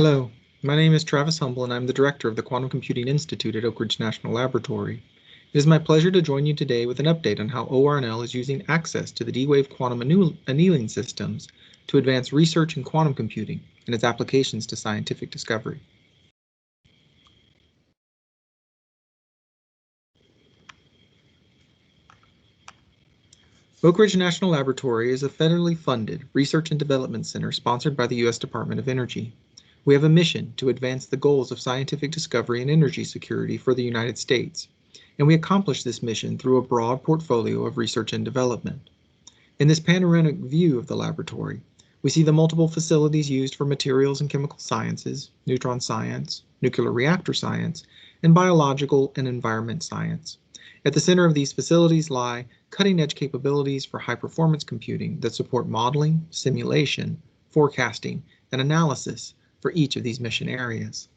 Hello, my name is Travis Humble and I'm the director of the Quantum Computing Institute at Oak Ridge National Laboratory. It is my pleasure to join you today with an update on how ORNL is using access to the D-Wave quantum annealing systems to advance research in quantum computing and its applications to scientific discovery. Oak Ridge National Laboratory is a federally funded research and development center sponsored by the U.S. Department of Energy. We have a mission to advance the goals of scientific discovery and energy security for the United States, and we accomplish this mission through a broad portfolio of research and development. In this panoramic view of the laboratory, we see the multiple facilities used for materials and chemical sciences, neutron science, nuclear reactor science, and biological and environment science. At the center of these facilities lie cutting-edge capabilities for high-performance computing that support modeling, simulation, forecasting, and analysis for each of these mission areas.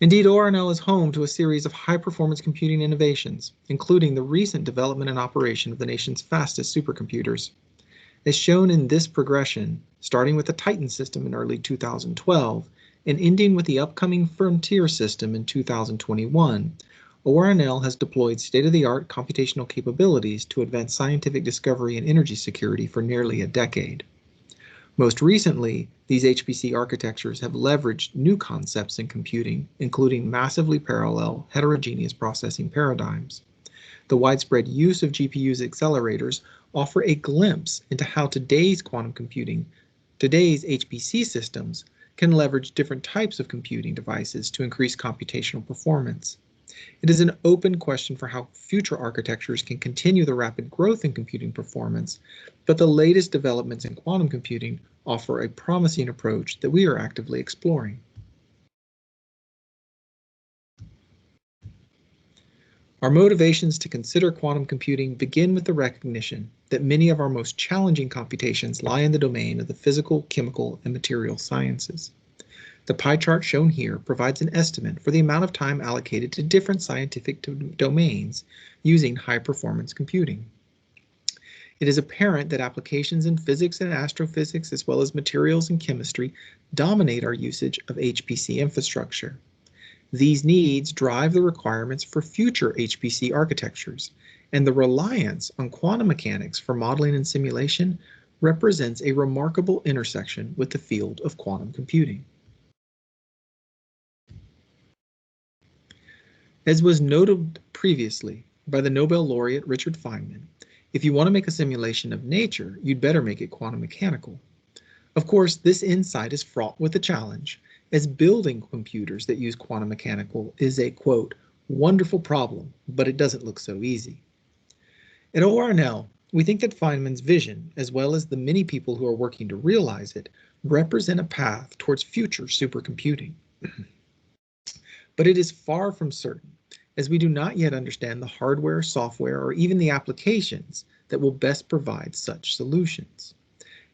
Indeed, ORNL is home to a series of high-performance computing innovations, including the recent development and operation of the nation's fastest supercomputers. As shown in this progression, starting with the Titan system in early 2012 and ending with the upcoming Frontier system in 2021, ORNL has deployed state-of-the-art computational capabilities to advance scientific discovery and energy security for nearly a decade. Most recently, these HPC architectures have leveraged new concepts in computing, including massively parallel heterogeneous processing paradigms. The widespread use of GPUs accelerators offer a glimpse into how today's HPC systems can leverage different types of computing devices to increase computational performance. It is an open question for how future architectures can continue the rapid growth in computing performance, but the latest developments in quantum computing offer a promising approach that we are actively exploring. Our motivations to consider quantum computing begin with the recognition that many of our most challenging computations lie in the domain of the physical, chemical, and material sciences. The pie chart shown here provides an estimate for the amount of time allocated to different scientific domains using high-performance computing. It is apparent that applications in physics and astrophysics, as well as materials and chemistry, dominate our usage of HPC infrastructure. These needs drive the requirements for future HPC architectures, and the reliance on quantum mechanics for modeling and simulation represents a remarkable intersection with the field of quantum computing. As was noted previously by the Nobel laureate Richard Feynman, if you want to make a simulation of nature, you'd better make it quantum mechanical. Of course, this insight is fraught with a challenge, as building computers that use quantum mechanical is a, quote, wonderful problem, but it doesn't look so easy. At ORNL, we think that Feynman's vision, as well as the many people who are working to realize it, represent a path towards future supercomputing. But it is far from certain, as we do not yet understand the hardware, software, or even the applications that will best provide such solutions.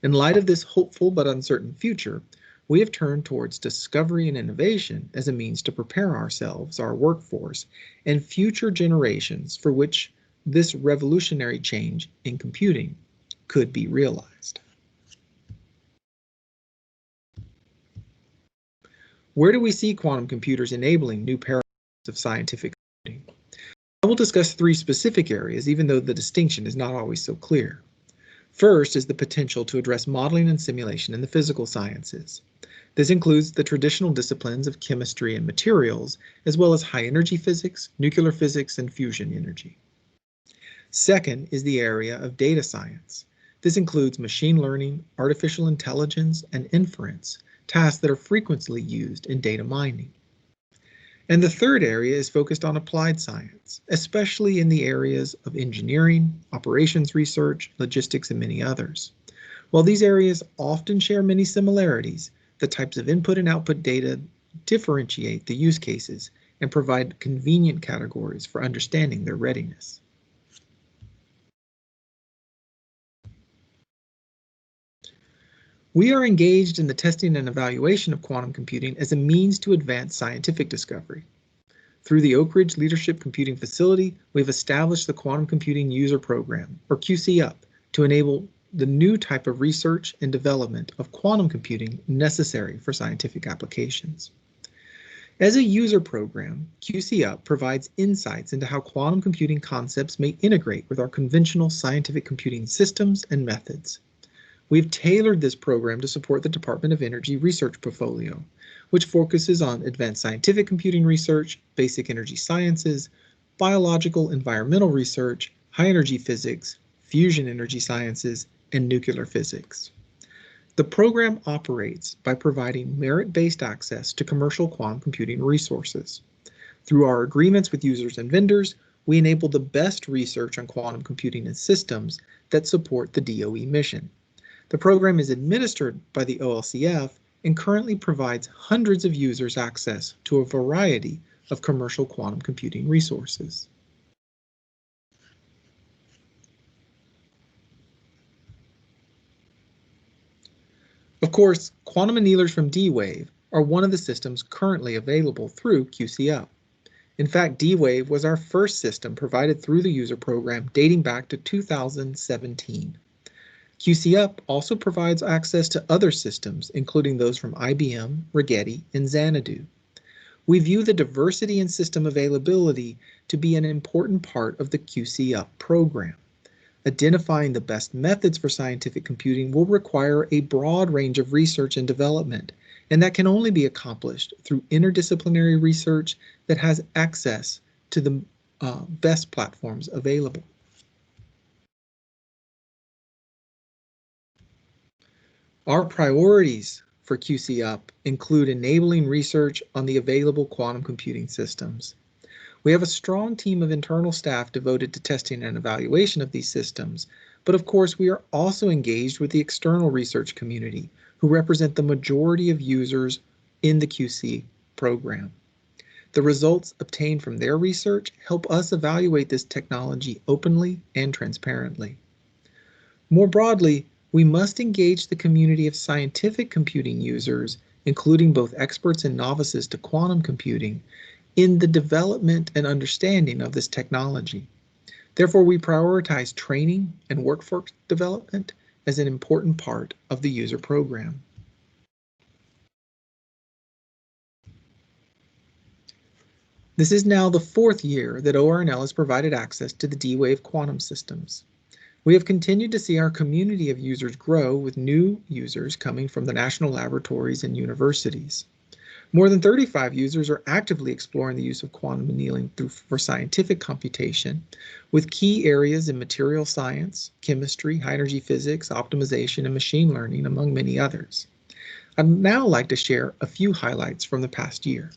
In light of this hopeful but uncertain future, we have turned towards discovery and innovation as a means to prepare ourselves, our workforce, and future generations for which this revolutionary change in computing could be realized. Where do we see quantum computers enabling new paradigms of scientific computing? I will discuss three specific areas, even though the distinction is not always so clear. First is the potential to address modeling and simulation in the physical sciences. This includes the traditional disciplines of chemistry and materials, as well as high-energy physics, nuclear physics, and fusion energy. Second is the area of data science. This includes machine learning, artificial intelligence, and inference, tasks that are frequently used in data mining. And the third area is focused on applied science, especially in the areas of engineering, operations research, logistics, and many others. While these areas often share many similarities, the types of input and output data differentiate the use cases and provide convenient categories for understanding their readiness. We are engaged in the testing and evaluation of quantum computing as a means to advance scientific discovery. Through the Oak Ridge Leadership Computing Facility, we've established the Quantum Computing User Program, or QC-UP, to enable the new type of research and development of quantum computing necessary for scientific applications. As a user program, QC-UP provides insights into how quantum computing concepts may integrate with our conventional scientific computing systems and methods. We've tailored this program to support the Department of Energy research portfolio, which focuses on advanced scientific computing research, basic energy sciences, biological environmental research, high energy physics, fusion energy sciences, and nuclear physics. The program operates by providing merit-based access to commercial quantum computing resources. Through our agreements with users and vendors, we enable the best research on quantum computing and systems that support the DOE mission. The program is administered by the OLCF and currently provides hundreds of users access to a variety of commercial quantum computing resources. Of course, quantum annealers from D-Wave are one of the systems currently available through QC-UP. In fact, D-Wave was our first system provided through the user program dating back to 2017. QC-UP also provides access to other systems, including those from IBM, Rigetti, and Xanadu. We view the diversity in system availability to be an important part of the QC-UP program. Identifying the best methods for scientific computing will require a broad range of research and development, and that can only be accomplished through interdisciplinary research that has access to the best platforms available. Our priorities for QC-UP include enabling research on the available quantum computing systems. We have a strong team of internal staff devoted to testing and evaluation of these systems, but of course we are also engaged with the external research community, who represent the majority of users in the QC program. The results obtained from their research help us evaluate this technology openly and transparently. More broadly, we must engage the community of scientific computing users, including both experts and novices to quantum computing, in the development and understanding of this technology. Therefore, we prioritize training and workforce development as an important part of the user program. This is now the fourth year that ORNL has provided access to the D-Wave quantum systems. We have continued to see our community of users grow, with new users coming from the national laboratories and universities. More than 35 users are actively exploring the use of quantum annealing for scientific computation, with key areas in material science, chemistry, high-energy physics, optimization, and machine learning, among many others. I'd now like to share a few highlights from the past year.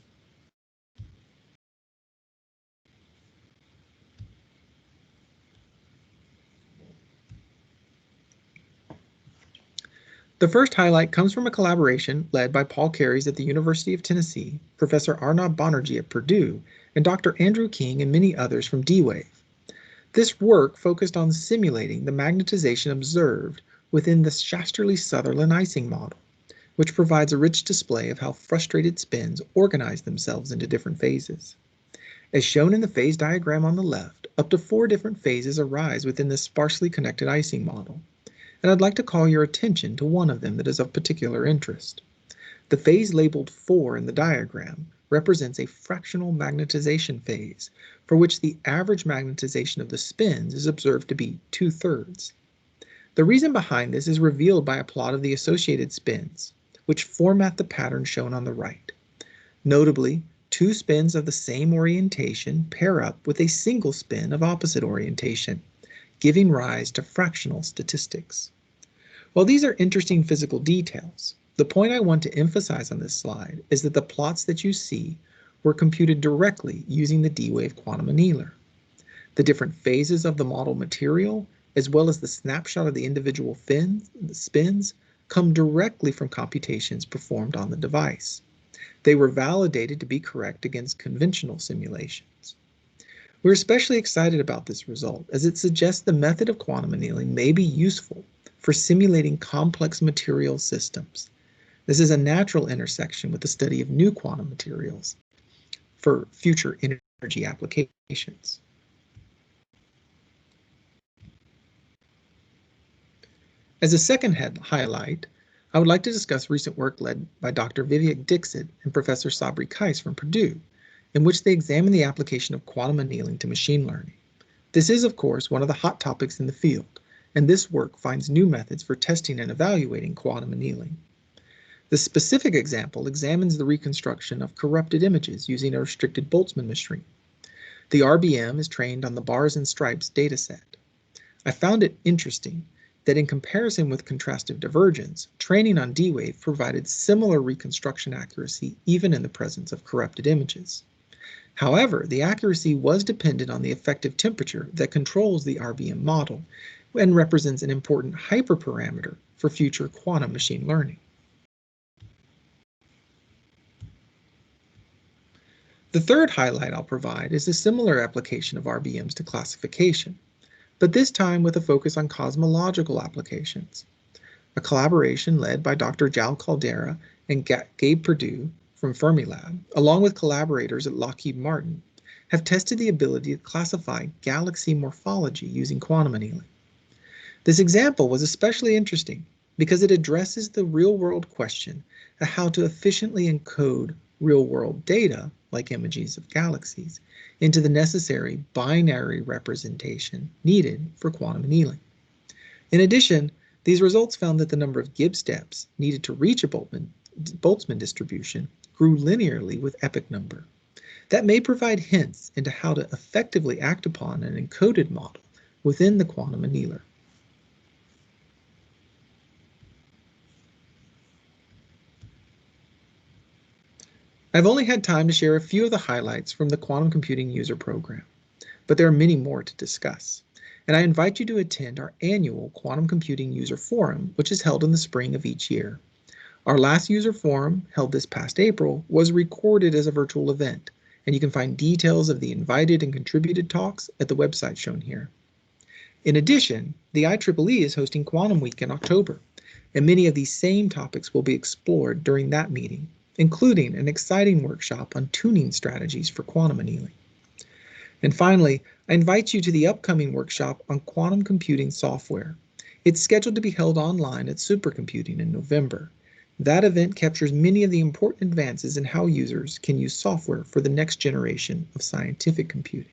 The first highlight comes from a collaboration led by Paul Carries at the University of Tennessee, Professor Arnab Banerjee at Purdue, and Dr. Andrew King and many others from D-Wave. This work focused on simulating the magnetization observed within the Shastry-Sutherland Ising model, which provides a rich display of how frustrated spins organize themselves into different phases. As shown in the phase diagram on the left, up to 4 different phases arise within this sparsely connected Ising model. And I'd like to call your attention to one of them that is of particular interest. The phase labeled 4 in the diagram represents a fractional magnetization phase, for which the average magnetization of the spins is observed to be 2/3. The reason behind this is revealed by a plot of the associated spins, which format the pattern shown on the right. Notably, 2 spins of the same orientation pair up with a single spin of opposite orientation, giving rise to fractional statistics. While these are interesting physical details, the point I want to emphasize on this slide is that the plots that you see were computed directly using the D-Wave quantum annealer. The different phases of the model material, as well as the snapshot of the individual spins, come directly from computations performed on the device. They were validated to be correct against conventional simulations. We're especially excited about this result, as it suggests the method of quantum annealing may be useful for simulating complex material systems. This is a natural intersection with the study of new quantum materials. for future energy applications. As a second highlight, I would like to discuss recent work led by Dr. Vivek Dixit and Professor Sabri Kais from Purdue, in which they examine the application of quantum annealing to machine learning. This is, of course, one of the hot topics in the field, and this work finds new methods for testing and evaluating quantum annealing. The specific example examines the reconstruction of corrupted images using a restricted Boltzmann machine. The RBM is trained on the bars and stripes dataset. I found it interesting that in comparison with contrastive divergence, training on D-Wave provided similar reconstruction accuracy even in the presence of corrupted images. However, the accuracy was dependent on the effective temperature that controls the RBM model and represents an important hyperparameter for future quantum machine learning. The third highlight I'll provide is a similar application of RBMs to classification, but this time with a focus on cosmological applications. A collaboration led by Dr. Jal Caldera and Gabe Purdue from Fermilab, along with collaborators at Lockheed Martin, have tested the ability to classify galaxy morphology using quantum annealing. This example was especially interesting because it addresses the real-world question of how to efficiently encode real-world data, like images of galaxies, into the necessary binary representation needed for quantum annealing. In addition, these results found that the number of Gibbs steps needed to reach a Boltzmann distribution grew linearly with epoch number. That may provide hints into how to effectively act upon an encoded model within the quantum annealer. I've only had time to share a few of the highlights from the Quantum Computing User Program, but there are many more to discuss, and I invite you to attend our annual Quantum Computing User Forum, which is held in the spring of each year. Our last user forum, held this past April, was recorded as a virtual event, and you can find details of the invited and contributed talks at the website shown here. In addition, the IEEE is hosting Quantum Week in October, and many of these same topics will be explored during that meeting, including an exciting workshop on tuning strategies for quantum annealing. And finally, I invite you to the upcoming workshop on quantum computing software. It's scheduled to be held online at Supercomputing in November. That event captures many of the important advances in how users can use software for the next generation of scientific computing.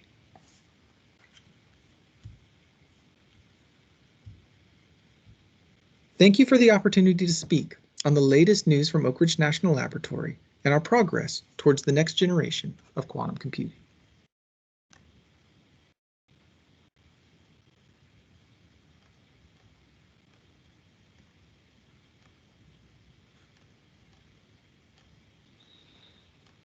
Thank you for the opportunity to speak on the latest news from Oak Ridge National Laboratory and our progress towards the next generation of quantum computing.